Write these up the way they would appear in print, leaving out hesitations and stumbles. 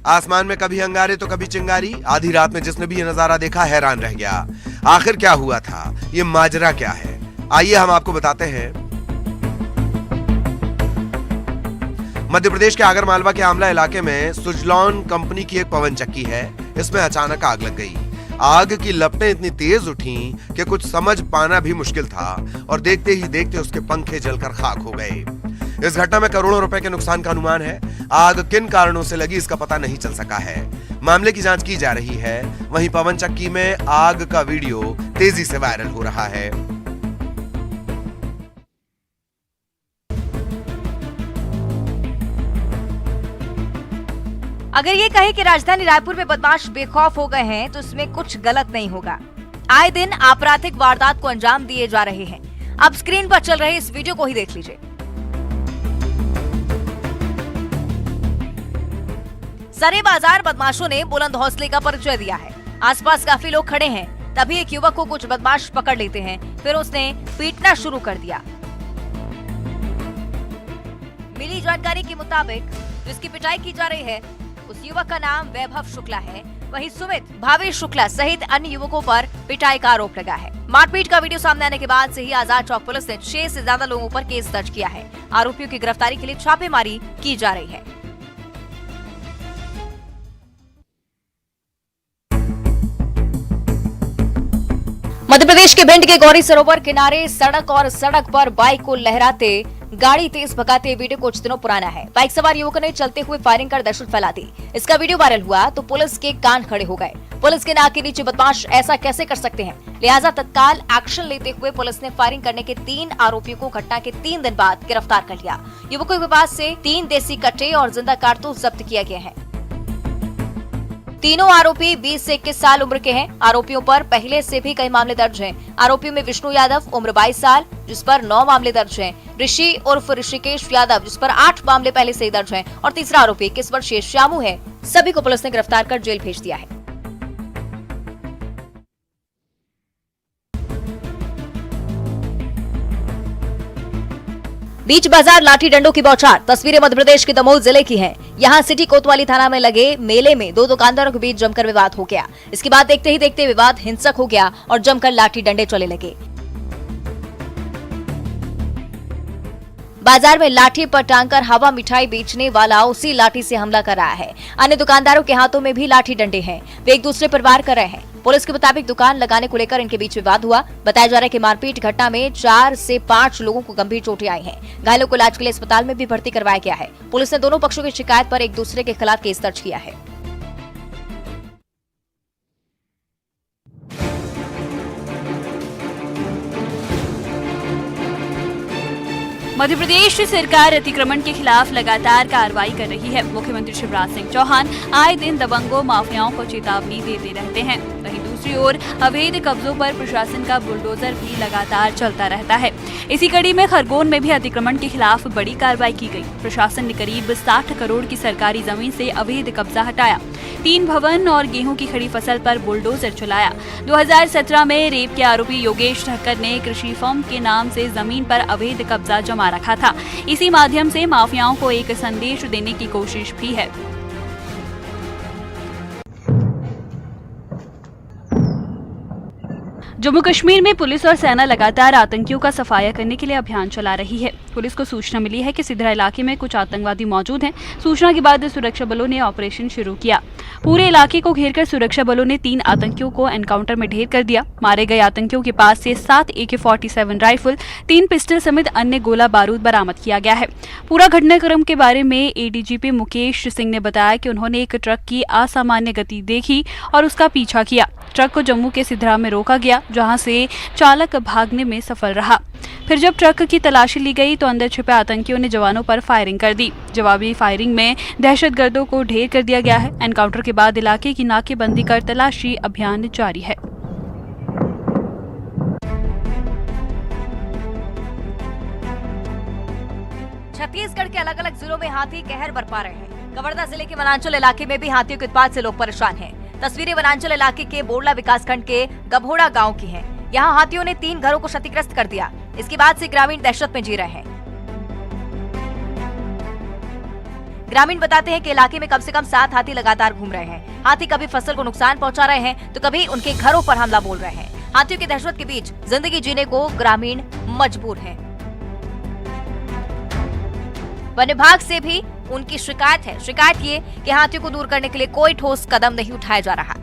आसमान में कभी अंगारे तो कभी चिंगारी। आधी रात में जिसने भी ये नजारा देखा हैरान रह गया। आखिर क्या हुआ था, ये माजरा क्या है, आइए हम आपको बताते हैं। मध्य प्रदेश के आगरमालवा के आमला इलाके में सुजलॉन कंपनी की एक पवन चक्की है। इसमें अचानक आग लग गई। आग की लपटें इतनी तेज उठीं कि कुछ समझ पाना भी मुश्किल था और देखते ही देखते उसके पंखे जलकर खाक हो गए। इस घटना में करोड़ों रुपए के नुकसान का अनुमान है। आग किन कारणों से लगी इसका पता नहीं चल सका है। मामले की जांच की जा रही है। वहीं पवन चक्की में आग का वीडियो तेजी से वायरल हो रहा है। अगर ये कहे कि राजधानी रायपुर में बदमाश बेखौफ हो गए हैं तो इसमें कुछ गलत नहीं होगा। आए दिन आपराधिक वारदात को अंजाम दिए जा रहे हैं। अब स्क्रीन पर चल रहे इस वीडियो को ही देख लीजिए। सरे बाजार बदमाशों ने बुलंद हौसले का परिचय दिया है। आसपास काफी लोग खड़े हैं, तभी एक युवक को कुछ बदमाश पकड़ लेते हैं। फिर उसने पीटना शुरू कर दिया। मिली जानकारी के मुताबिक जिसकी पिटाई की जा रही है उस युवक का नाम वैभव शुक्ला है। वहीं सुमित, भावेश शुक्ला सहित अन्य युवकों पर पिटाई का आरोप लगा है। मारपीट का वीडियो सामने आने के बाद से ही आजाद चौक पुलिस ने 6 से ज्यादा लोगों पर केस दर्ज किया है। आरोपियों की गिरफ्तारी के लिए छापेमारी की जा रही है। मध्य प्रदेश के भिंड के गौरी सरोवर किनारे सड़क पर बाइक को लहराते गाड़ी तेज भगाते वीडियो कुछ दिनों पुराना है। बाइक सवार युवकों ने चलते हुए फायरिंग कर दहशत फैला दी। इसका वीडियो वायरल हुआ तो पुलिस के कान खड़े हो गए। पुलिस के नाक के नीचे बदमाश ऐसा कैसे कर सकते हैं, लिहाजा तत्काल एक्शन लेते हुए पुलिस ने फायरिंग करने के 3 आरोपियों को घटना के 3 दिन बाद गिरफ्तार कर लिया। युवकों के पास से 3 देसी कट्टे और जिंदा कारतूस जब्त किया गया है। तीनों आरोपी 20 से 21 साल उम्र के हैं। आरोपियों पर पहले से भी कई मामले दर्ज हैं। आरोपियों में विष्णु यादव उम्र 22 साल जिस पर 9 मामले दर्ज हैं, ऋषि उर्फ ऋषिकेश यादव जिस पर 8 मामले पहले से ही दर्ज हैं और तीसरा आरोपी 21 वर्षीय श्यामू है। सभी को पुलिस ने गिरफ्तार कर जेल भेज दिया है। बीच बाजार लाठी डंडों की बौछार। तस्वीरें मध्य प्रदेश के दमोह जिले की हैं। यहाँ सिटी कोतवाली थाना में लगे मेले में 2 दुकानदारों के बीच जमकर विवाद हो गया। इसके बाद देखते ही देखते विवाद हिंसक हो गया और जमकर लाठी डंडे चलने लगे। बाजार में लाठी पर टांगकर हवा मिठाई बेचने वाला उसी लाठी से हमला कर रहा है। अन्य दुकानदारों के हाथों में भी लाठी डंडे हैं। वे एक दूसरे पर वार कर रहे हैं। पुलिस के मुताबिक दुकान लगाने को लेकर इनके बीच विवाद हुआ। बताया जा रहा है कि मारपीट घटना में 4 से 5 लोगों को गंभीर चोटें आई हैं। घायलों को इलाज के लिए अस्पताल में भी भर्ती करवाया गया है। पुलिस ने दोनों पक्षों की शिकायत पर एक दूसरे के खिलाफ केस दर्ज किया है। मध्य प्रदेश सरकार अतिक्रमण के खिलाफ लगातार कार्रवाई कर रही है। मुख्यमंत्री शिवराज सिंह चौहान आए दिन दबंगों माफियाओं को चेतावनी देते रहते हैं। वहीं दूसरी ओर अवैध कब्जों पर प्रशासन का बुलडोजर भी लगातार चलता रहता है। इसी कड़ी में खरगोन में भी अतिक्रमण के खिलाफ बड़ी कार्रवाई की गई। प्रशासन ने करीब 60 करोड़ की सरकारी जमीन से अवैध कब्जा हटाया। 3 भवन और गेहूं की खड़ी फसल पर बुलडोजर चलाया। 2017 में रेप के आरोपी योगेश ठक्कर ने कृषि फर्म के नाम से जमीन पर अवैध कब्जा जमा रखा था। इसी माध्यम से माफियाओं को एक संदेश देने की कोशिश भी है। जम्मू कश्मीर में पुलिस और सेना लगातार आतंकियों का सफाया करने के लिए अभियान चला रही है। पुलिस को सूचना मिली है कि सिद्रा इलाके में कुछ आतंकवादी मौजूद हैं। सूचना के बाद सुरक्षा बलों ने ऑपरेशन शुरू किया। पूरे इलाके को घेरकर सुरक्षा बलों ने 3 आतंकियों को एनकाउंटर में ढेर कर दिया। मारे गए आतंकियों के पास से 7 AK-47 राइफल, 3 पिस्टल समेत अन्य गोला बारूद बरामद किया गया है। पूरा घटनाक्रम के बारे में ADGP मुकेश सिंह ने बताया कि उन्होंने एक ट्रक की असामान्य गति देखी और उसका पीछा किया। ट्रक को जम्मू के सिद्रा में रोका गया, जहां से चालक भागने में सफल रहा। फिर जब ट्रक की तलाशी ली गई तो अंदर छिपे आतंकियों ने जवानों पर फायरिंग कर दी। जवाबी फायरिंग में दहशतगर्दों को ढेर कर दिया गया है। एनकाउंटर के बाद इलाके की नाकेबंदी कर तलाशी अभियान जारी है। छत्तीसगढ़ के अलग अलग जिलों में हाथी कहर बरपा रहे हैं। कवर्धा जिले के वनांचल इलाके में भी हाथियों के उत्पात से लोग परेशान हैं। तस्वीरें वनांचल इलाके के बोरला विकासखंड के गभोड़ा गांव की हैं। यहाँ हाथियों ने 3 घरों को क्षतिग्रस्त कर दिया। इसके बाद से ग्रामीण दहशत में जी रहे हैं। ग्रामीण बताते हैं कि इलाके में कम से कम 7 हाथी लगातार घूम रहे हैं। हाथी कभी फसल को नुकसान पहुंचा रहे हैं तो कभी उनके घरों पर हमला बोल रहे हैं। हाथियों की दहशत के बीच जिंदगी जीने को ग्रामीण मजबूर हैं। वन विभाग से भी उनकी शिकायत है। शिकायत ये कि हाथियों को दूर करने के लिए कोई ठोस कदम नहीं उठाया जा रहा।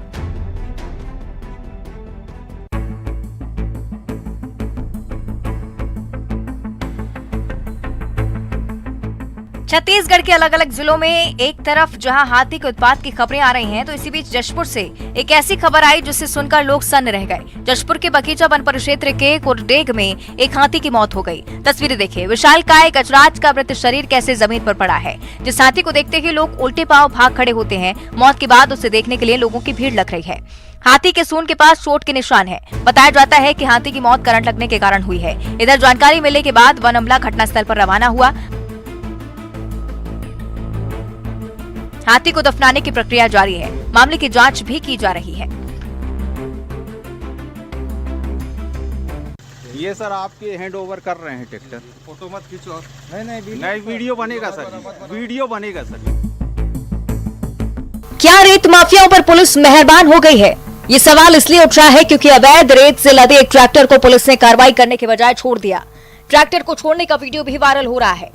छत्तीसगढ़ के अलग अलग जिलों में एक तरफ जहां हाथी के उत्पात की खबरें आ रही हैं, तो इसी बीच जशपुर से एक ऐसी खबर आई जिसे सुनकर लोग सन्न रह गए। जशपुर के बगीचा वन परिक्षेत्र के कोरडेग में एक हाथी की मौत हो गई। तस्वीरें देखिए, विशालकाय गजराज का मृत शरीर कैसे जमीन पर पड़ा है। जिस हाथी को देखते ही लोग उल्टे पांव भाग खड़े होते हैं। मौत के बाद उसे देखने के लिए लोगों की भीड़ लग रही है। हाथी के सूंड के पास चोट के निशान है। बताया जाता है कि हाथी की मौत करंट लगने के कारण हुई है। इधर जानकारी मिलने के बाद वन अमला घटनास्थल पर रवाना हुआ। हाथी को दफनाने की प्रक्रिया जारी है। मामले की जांच भी की जा रही है। ये सर आपके हैंड ओवर कर रहे हैं ट्रैक्टर। फोटो मत खींचो। नहीं वीडियो बनेगा सर, वीडियो बनेगा सर। क्या रेत माफियाओं पर पुलिस मेहरबान हो गई है? ये सवाल इसलिए उठ रहा है क्योंकि अवैध रेत से लदे एक ट्रैक्टर को पुलिस ने कार्रवाई करने के बजाय छोड़ दिया। ट्रैक्टर को छोड़ने का वीडियो भी वायरल हो रहा है।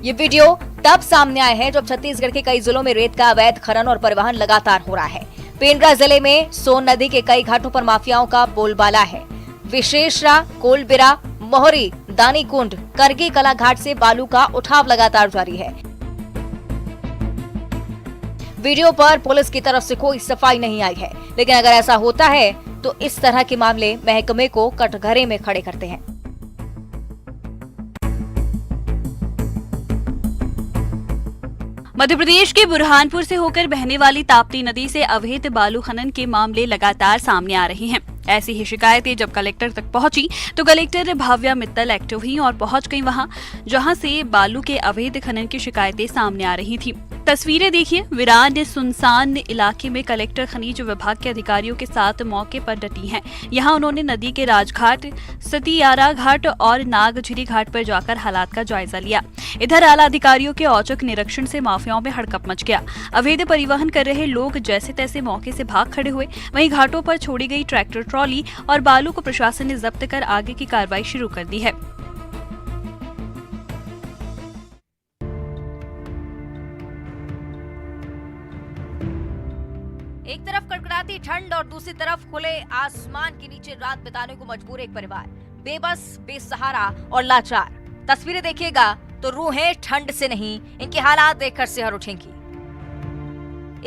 ये वीडियो तब सामने आए हैं जब छत्तीसगढ़ के कई जिलों में रेत का अवैध खनन और परिवहन लगातार हो रहा है। पेंड्रा जिले में सोन नदी के कई घाटों पर माफियाओं का बोलबाला है। विशेषरा, कोलबिरा, मोहरी, दानीकुंड, करगी कला घाट से बालू का उठाव लगातार जारी है। वीडियो पर पुलिस की तरफ से कोई सफाई नहीं आई है, लेकिन अगर ऐसा होता है तो इस तरह के मामले महकमे को कटघरे में खड़े करते हैं। मध्य प्रदेश के बुरहानपुर से होकर बहने वाली ताप्ती नदी से अवैध बालू खनन के मामले लगातार सामने आ रहे हैं। ऐसी ही शिकायतें जब कलेक्टर तक पहुंची तो कलेक्टर भाव्या मित्तल एक्टिव हुई और पहुंच गई वहां जहां से बालू के अवैध खनन की शिकायतें सामने आ रही थी। तस्वीरें देखिए, वीरान सुनसान इलाके में कलेक्टर खनिज विभाग के अधिकारियों के साथ मौके पर डटी हैं। यहां उन्होंने नदी के राजघाट, सतियारा घाट और नागझिरी घाट पर जाकर हालात का जायजा लिया। इधर आला अधिकारियों के औचक निरीक्षण से माफियाओं में हड़कंप मच गया। अवैध परिवहन कर रहे लोग जैसे तैसे मौके से भाग खड़े हुए। वहीं घाटों पर छोड़ी गई ट्रैक्टर ट्रॉली और बालू को प्रशासन ने जब्त कर आगे की कार्रवाई शुरू कर दी है। एक तरफ कड़कड़ाती ठंड और दूसरी तरफ खुले आसमान के नीचे रात बिताने को मजबूर एक परिवार, बेबस, बेसहारा और लाचार। तस्वीरें देखिएगा तो रूहें ठंड से नहीं, इनके हालात देखकर सिहर उठेंगी।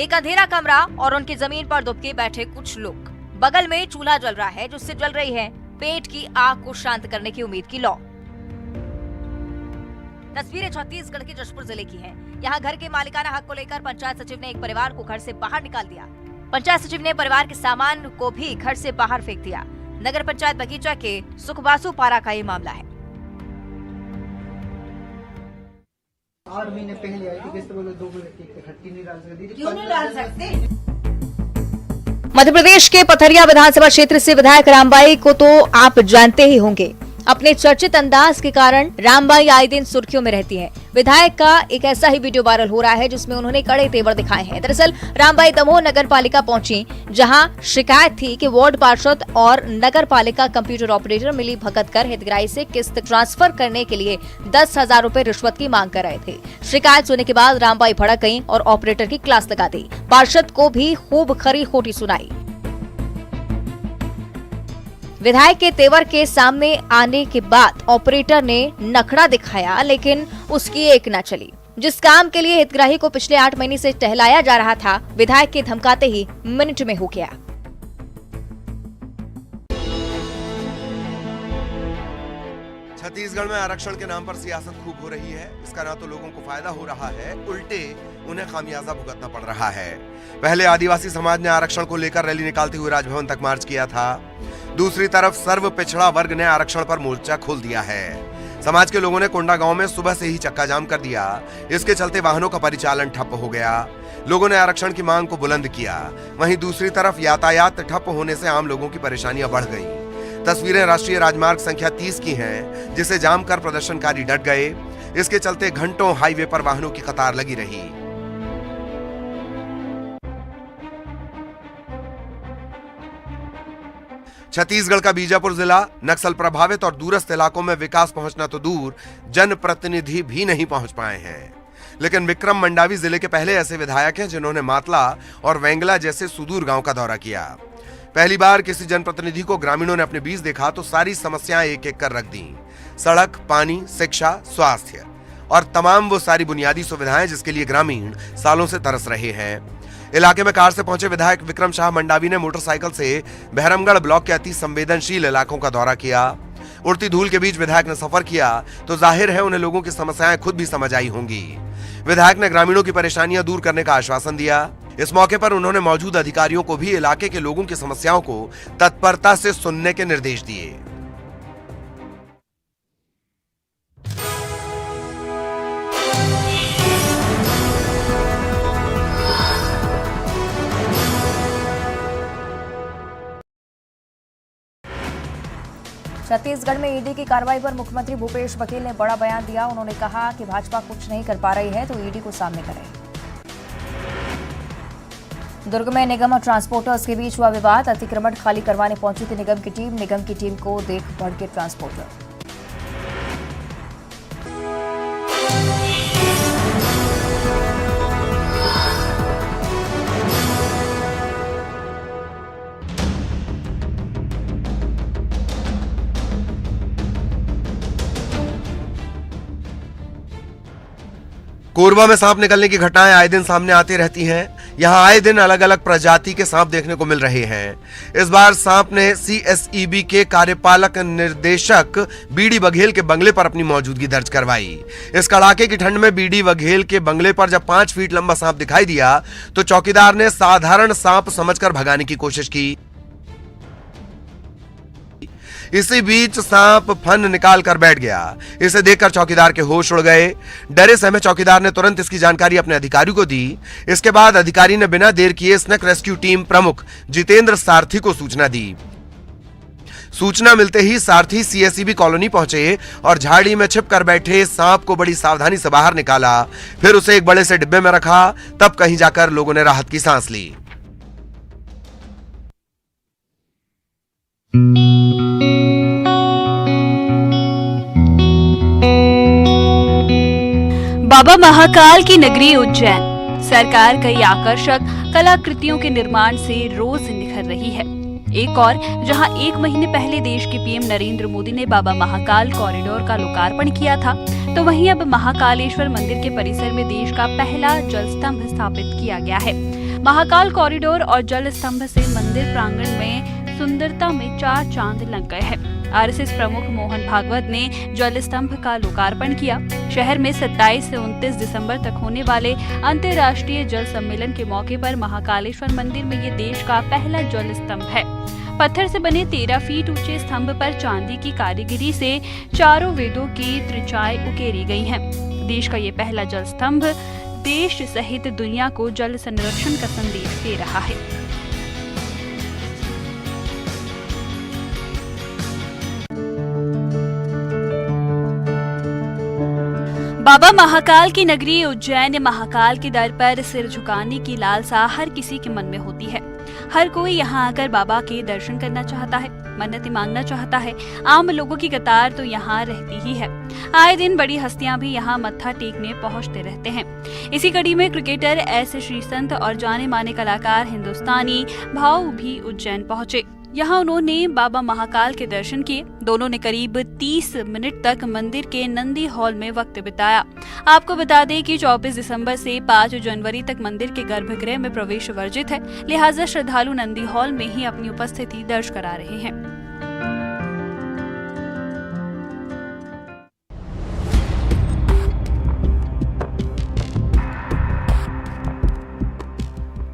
एक अंधेरा कमरा और उनकी जमीन पर दुबके बैठे कुछ लोग। बगल में चूल्हा जल रहा है जिससे जल रही है पेट की आग को शांत करने की उम्मीद की लौ। तस्वीरें छत्तीसगढ़ के जशपुर जिले की हैं। यहाँ घर के मालिकाना हक को लेकर पंचायत सचिव ने एक परिवार को घर से बाहर निकाल दिया। पंचायत सचिव ने परिवार के सामान को भी घर से बाहर फेंक दिया। नगर पंचायत बगीचा के सुखबासु पारा का ये मामला है। 8 महीने पहले आई थी, कैसे बोले 2 महीने की खट्टी नहीं डाल सकती? क्यों नहीं डाल सकते? मध्य प्रदेश के पथरिया विधानसभा क्षेत्र से विधायक रामबाई को तो आप जानते ही होंगे। अपने चर्चित अंदाज के कारण रामबाई आए दिन सुर्खियों में रहती हैं। विधायक का एक ऐसा ही वीडियो वायरल हो रहा है जिसमें उन्होंने कड़े तेवर दिखाए हैं। दरअसल रामबाई दमोह नगर पालिका पहुंची, जहां शिकायत थी कि वार्ड पार्षद और नगर पालिका कंप्यूटर ऑपरेटर मिली भगत कर हितग्राही से किस्त ट्रांसफर करने के लिए 10,000 रुपए रिश्वत की मांग कर रहे थे। शिकायत सुनने के बाद रामबाई भड़क गई और ऑपरेटर की क्लास लगा दी। पार्षद को भी खूब खरी खोटी सुनाई। विधायक के तेवर के सामने आने के बाद ऑपरेटर ने नखड़ा दिखाया, लेकिन उसकी एक न चली। जिस काम के लिए हितग्राही को पिछले 8 महीने से टहलाया जा रहा था, विधायक के धमकाते ही मिनट में हो गया। छत्तीसगढ़ में आरक्षण के नाम पर सियासत खूब हो रही है। इसका ना तो लोगों को फायदा हो रहा है, उल्टे उन्हें खामियाजा भुगतना पड़ रहा है। पहले आदिवासी समाज ने आरक्षण को लेकर रैली निकालते हुए राजभवन तक मार्च किया था। दूसरी तरफ सर्व पिछड़ा वर्ग ने आरक्षण पर मोर्चा खोल दिया है। समाज के लोगों ने कोंडागांव में सुबह से ही चक्का जाम कर दिया। इसके चलते वाहनों का परिचालन ठप हो गया। लोगों ने आरक्षण की मांग को बुलंद किया। वहीं दूसरी तरफ यातायात ठप होने से आम लोगों की परेशानियां बढ़ गईं। तस्वीरें राष्ट्रीय राजमार्ग संख्या 30 की हैं, जिसे जाम कर प्रदर्शनकारी डट गए। इसके चलते घंटों हाईवे पर वाहनों की कतार लगी रही। छत्तीसगढ़ का बीजापुर जिला नक्सल प्रभावित और दूरस्थ इलाकों में विकास पहुंचना तो दूर, जनप्रतिनिधि भी नहीं पहुंच पाए हैं। लेकिन विक्रम मंडावी जिले के पहले ऐसे विधायक हैं जिन्होंने मातला और वेंगला जैसे सुदूर गांव का दौरा किया। पहली बार किसी जनप्रतिनिधि को ग्रामीणों ने अपने बीच देखा तो सारी समस्याएं एक एक कर रख दी। सड़क, पानी, शिक्षा, स्वास्थ्य और तमाम वो सारी बुनियादी सुविधाएं जिसके लिए ग्रामीण सालों से तरस रहे हैं। इलाके में कार से पहुंचे विधायक विक्रम शाह मंडावी ने मोटरसाइकिल से बहरमगढ़ ब्लॉक के अति संवेदनशील इलाकों का दौरा किया। उड़ती धूल के बीच विधायक ने सफर किया तो जाहिर है उन्हें लोगों की समस्याएं खुद भी समझ आई होंगी। विधायक ने ग्रामीणों की परेशानियां दूर करने का आश्वासन दिया। इस मौके पर उन्होंने मौजूद अधिकारियों को भी इलाके के लोगों की समस्याओं को तत्परता से सुनने के निर्देश दिए। छत्तीसगढ़ में ईडी की कार्रवाई पर मुख्यमंत्री भूपेश बघेल ने बड़ा बयान दिया। उन्होंने कहा कि भाजपा कुछ नहीं कर पा रही है तो ईडी को सामने करे। दुर्ग में निगम और ट्रांसपोर्टर्स के बीच हुआ विवाद। अतिक्रमण खाली करवाने पहुंची थी निगम की टीम को देख भड़के ट्रांसपोर्टर। कोरबा में सांप निकलने की घटनाएं आए दिन सामने आती रहती हैं। यहां आए दिन अलग अलग प्रजाति के सांप देखने को मिल रहे हैं। इस बार सांप ने सीएसईबी के कार्यपालक निर्देशक बीडी बघेल के बंगले पर अपनी मौजूदगी दर्ज करवाई। इस कड़ाके की ठंड में बीडी बघेल के बंगले पर जब 5 फीट लंबा सांप दिखाई दिया तो चौकीदार ने साधारण सांप समझकर भगाने की कोशिश की। इसी बीच सांप फन निकाल कर बैठ गया। इसे देखकर चौकीदार के होश उड़ गए। डरे सहमे चौकीदार ने तुरंत इसकी जानकारी अपने अधिकारियों को दी। इसके बाद अधिकारी ने बिना देर किए स्नेक रेस्क्यू टीम प्रमुख जितेंद्र सारथी को सूचना दी। सूचना मिलते ही सारथी सीएसईबी कॉलोनी पहुंचे और झाड़ी में छिपकर बैठे सांप को बड़ी सावधानी से बाहर निकाला। फिर उसे एक बड़े से डिब्बे में रखा। तब कहीं जाकर लोगों ने राहत की सांस ली। बाबा महाकाल की नगरी उज्जैन सरकार कई आकर्षक कलाकृतियों के निर्माण से रोज निखर रही है। एक और जहां 1 महीने पहले देश के पीएम नरेंद्र मोदी ने बाबा महाकाल कॉरिडोर का लोकार्पण किया था, तो वहीं अब महाकालेश्वर मंदिर के परिसर में देश का पहला जल स्तंभ स्थापित किया गया है। महाकाल कॉरिडोर और जल स्तंभ से मंदिर प्रांगण में सुंदरता में 4 चांद लग गए हैं। आरएसएस प्रमुख मोहन भागवत ने जल स्तंभ का लोकार्पण किया। शहर में 27 से 29 दिसंबर तक होने वाले अंतर्राष्ट्रीय जल सम्मेलन के मौके पर महाकालेश्वर मंदिर में ये देश का पहला जल स्तंभ है। पत्थर से बने 13 फीट ऊंचे स्तंभ पर चांदी की कारीगरी से चारों वेदों की त्रिचाएं उकेरी गई हैं। देश का ये पहला जल स्तंभ देश सहित दुनिया को जल संरक्षण का संदेश दे रहा है। बाबा महाकाल की नगरी उज्जैन महाकाल के दर पर सिर झुकाने की लालसा हर किसी के मन में होती है। हर कोई यहाँ आकर बाबा के दर्शन करना चाहता है, मन्नतें मांगना चाहता है। आम लोगों की कतार तो यहाँ रहती ही है। आए दिन बड़ी हस्तियां भी यहाँ मत्था टेकने पहुँचते रहते हैं। इसी कड़ी में क्रिकेटर एस श्रीसंत और जाने माने कलाकार हिंदुस्तानी भाऊ भी उज्जैन पहुँचे। यहाँ उन्होंने बाबा महाकाल के दर्शन किए। दोनों ने करीब 30 मिनट तक मंदिर के नंदी हॉल में वक्त बिताया। आपको बता दें कि 24 दिसंबर से 5 जनवरी तक मंदिर के गर्भगृह में प्रवेश वर्जित है, लिहाजा श्रद्धालु नंदी हॉल में ही अपनी उपस्थिति दर्ज करा रहे हैं।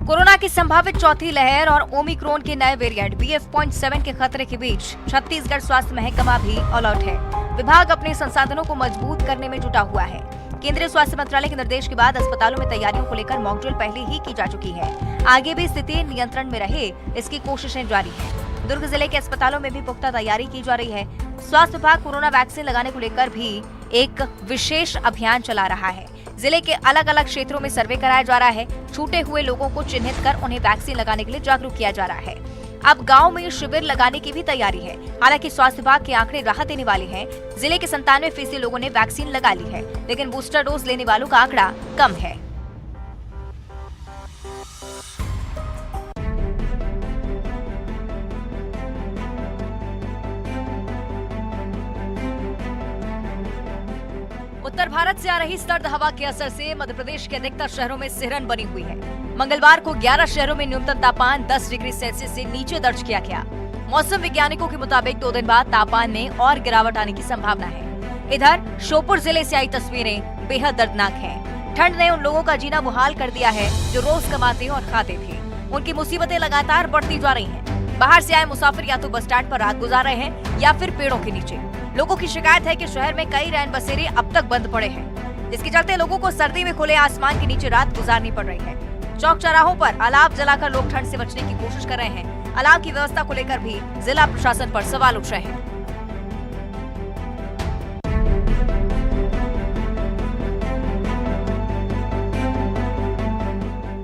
कोरोना की संभावित चौथी लहर और ओमिक्रॉन के नए वेरिएंट BF.7 के खतरे के बीच छत्तीसगढ़ स्वास्थ्य महकमा भी अलर्ट है। विभाग अपने संसाधनों को मजबूत करने में जुटा हुआ है। केंद्रीय स्वास्थ्य मंत्रालय के निर्देश के बाद अस्पतालों में तैयारियों को लेकर मॉक ड्रिल पहले ही की जा चुकी है। आगे भी स्थिति नियंत्रण में रहे, इसकी कोशिशें जारी है। दुर्ग जिले के अस्पतालों में भी पुख्ता तैयारी की जा रही है। स्वास्थ्य विभाग कोरोना वैक्सीन लगाने को लेकर भी एक विशेष अभियान चला रहा है। जिले के अलग अलग क्षेत्रों में सर्वे कराया जा रहा है। छूटे हुए लोगों को चिन्हित कर उन्हें वैक्सीन लगाने के लिए जागरूक किया जा रहा है। अब गांव में शिविर लगाने की भी तैयारी है। हालांकि स्वास्थ्य विभाग के आंकड़े राहत देने वाले हैं। जिले के 97% लोगों ने वैक्सीन लगा ली है, लेकिन बूस्टर डोज लेने वालों का आंकड़ा कम है। उत्तर भारत से आ रही सर्द हवा के असर से मध्य प्रदेश के अधिकतर शहरों में सिहरन बनी हुई है। मंगलवार को 11 शहरों में न्यूनतम तापमान 10 डिग्री सेल्सियस से नीचे दर्ज किया गया। मौसम वैज्ञानिकों के मुताबिक 2 दिन बाद तापमान में और गिरावट आने की संभावना है। इधर श्योपुर जिले से आई तस्वीरें बेहद दर्दनाक हैं। ठंड ने उन लोगों का जीना मुहाल कर दिया है जो रोज कमाते और खाते थे। उनकी मुसीबतें लगातार बढ़ती जा रही हैं। बाहर से आए मुसाफिर या तो बस स्टैंड पर रात गुजार रहे हैं या फिर पेड़ों के नीचे। लोगों की शिकायत है कि शहर में कई रैन बसेरे अब तक बंद पड़े हैं, जिसके चलते लोगों को सर्दी में खुले आसमान के नीचे रात गुजारनी पड़ रही है। चौक चौराहों पर अलाव जलाकर लोग ठंड से बचने की कोशिश कर रहे हैं। अलाव की व्यवस्था को लेकर भी जिला प्रशासन पर सवाल उठ रहे हैं।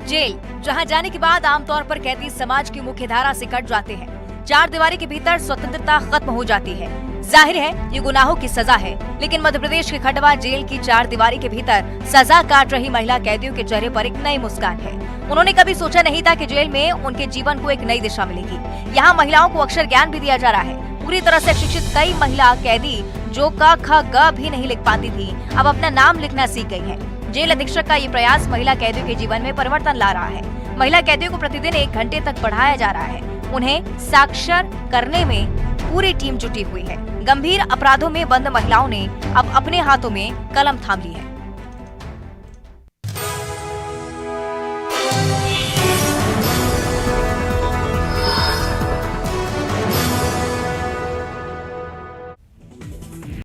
जेल, जहां जाने के बाद आमतौर पर कैदी समाज की मुख्य धारा से कट जाते हैं। 4 दीवारी के भीतर स्वतंत्रता खत्म हो जाती है। जाहिर है ये गुनाहों की सजा है, लेकिन मध्य प्रदेश के खंडवा जेल की 4 दीवारी के भीतर सजा काट रही महिला कैदियों के चेहरे पर एक नई मुस्कान है। उन्होंने कभी सोचा नहीं था कि जेल में उनके जीवन को एक नई दिशा मिलेगी। यहाँ महिलाओं को अक्षर ज्ञान भी दिया जा रहा है। पूरी तरह से शिक्षित कई महिला कैदी जो क ख ग भी नहीं लिख पाती थी, अब अपना नाम लिखना सीख गई है। जेल अधीक्षक का ये प्रयास महिला कैदियों के जीवन में परिवर्तन ला रहा है। महिला कैदियों को प्रतिदिन 1 घंटे तक पढ़ाया जा रहा है। उन्हें साक्षर करने में पूरी टीम जुटी हुई है। गंभीर अपराधों में बंद महिलाओं ने अब अपने हाथों में कलम थाम ली है।